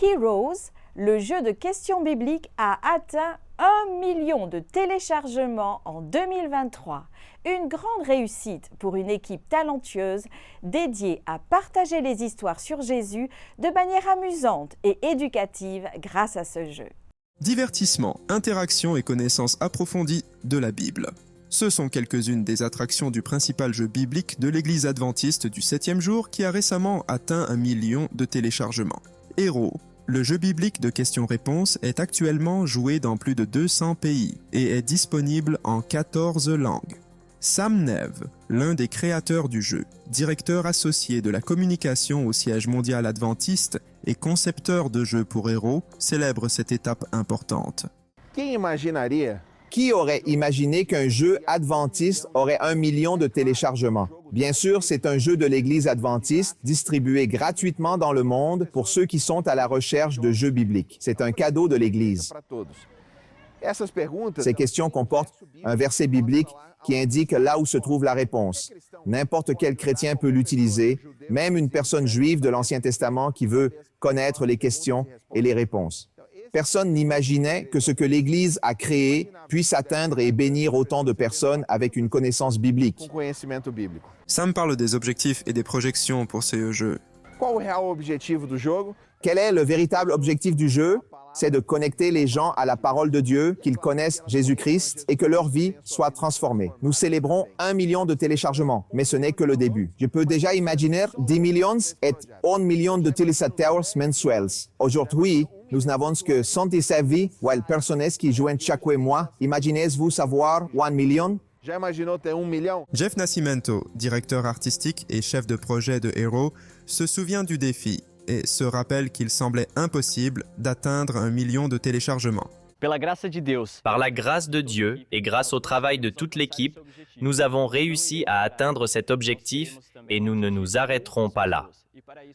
Heroes, le jeu de questions bibliques, a atteint 1 million de téléchargements en 2023. Une grande réussite pour une équipe talentueuse dédiée à partager les histoires sur Jésus de manière amusante et éducative grâce à ce jeu. Divertissement, interaction et connaissance approfondie de la Bible. Ce sont quelques-unes des attractions du principal jeu biblique de l'Église adventiste du 7e jour qui a récemment atteint 1 million de téléchargements. Héros, le jeu biblique de questions-réponses est actuellement joué dans plus de 200 pays et est disponible en 14 langues. Sam Neve, l'un des créateurs du jeu, directeur associé de la communication au siège mondial adventiste et concepteur de jeux pour héros, célèbre cette étape importante. Qui aurait imaginé qu'un jeu adventiste aurait 1 million de téléchargements? Bien sûr, c'est un jeu de l'Église adventiste distribué gratuitement dans le monde pour ceux qui sont à la recherche de jeux bibliques. C'est un cadeau de l'Église. Ces questions comportent un verset biblique qui indique là où se trouve la réponse. N'importe quel chrétien peut l'utiliser, même une personne juive de l'Ancien Testament qui veut connaître les questions et les réponses. Personne n'imaginait que ce que l'Église a créé puisse atteindre et bénir autant de personnes avec une connaissance biblique. Sam parle des objectifs et des projections pour ce jeu. Quel est le véritable objectif du jeu? C'est de connecter les gens à la parole de Dieu, qu'ils connaissent Jésus-Christ et que leur vie soit transformée. Nous célébrons 1 million de téléchargements, mais ce n'est que le début. Je peux déjà imaginer 10 millions et 1 million de téléspectateurs mensuels. Aujourd'hui, nous n'avons que 119 personnes qui jouent chaque mois. Imaginez-vous savoir 1 million? Jeff Nascimento, directeur artistique et chef de projet de Héros, se souvient du défi et se rappelle qu'il semblait impossible d'atteindre 1 million de téléchargements. Par la grâce de Dieu et grâce au travail de toute l'équipe, nous avons réussi à atteindre cet objectif et nous ne nous arrêterons pas là.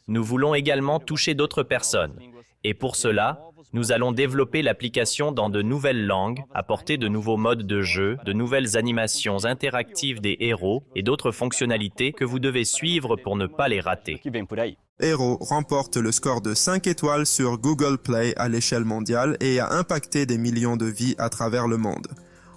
Nous voulons également toucher d'autres personnes et pour cela, nous allons développer l'application dans de nouvelles langues, apporter de nouveaux modes de jeu, de nouvelles animations interactives des héros et d'autres fonctionnalités que vous devez suivre pour ne pas les rater. Héros remporte le score de 5 étoiles sur Google Play à l'échelle mondiale et a impacté des millions de vies à travers le monde.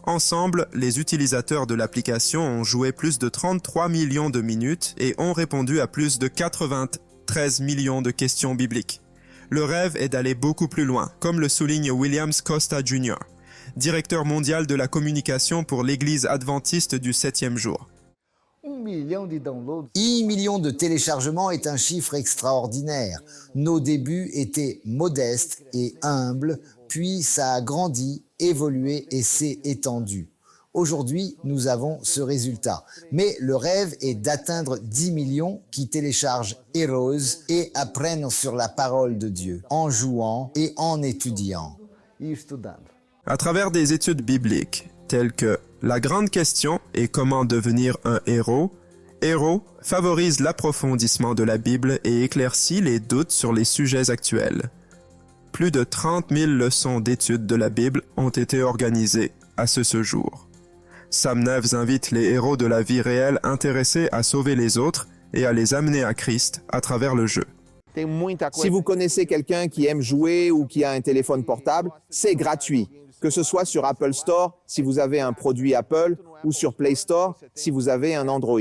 Ensemble, les utilisateurs de l'application ont joué plus de 33 millions de minutes et ont répondu à plus de 93 millions de questions bibliques. Le rêve est d'aller beaucoup plus loin, comme le souligne Williams Costa Jr., directeur mondial de la communication pour l'Église adventiste du 7e jour. 1 million de téléchargements est un chiffre extraordinaire. Nos débuts étaient modestes et humbles, puis ça a grandi, évolué et s'est étendu. Aujourd'hui, nous avons ce résultat. Mais le rêve est d'atteindre 10 millions qui téléchargent Heroes et apprennent sur la parole de Dieu, en jouant et en étudiant. À travers des études bibliques, telles que La grande question et comment devenir un héros, Héros favorise l'approfondissement de la Bible et éclaircit les doutes sur les sujets actuels. Plus de 30 000 leçons d'études de la Bible ont été organisées à ce jour. Sam Neve invite les héros de la vie réelle intéressés à sauver les autres et à les amener à Christ à travers le jeu. Si vous connaissez quelqu'un qui aime jouer ou qui a un téléphone portable, c'est gratuit. Que ce soit sur Apple Store, si vous avez un produit Apple, ou sur Play Store, si vous avez un Android.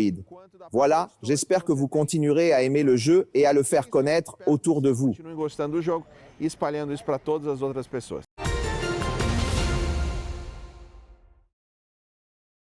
Voilà, j'espère que vous continuerez à aimer le jeu et à le faire connaître autour de vous.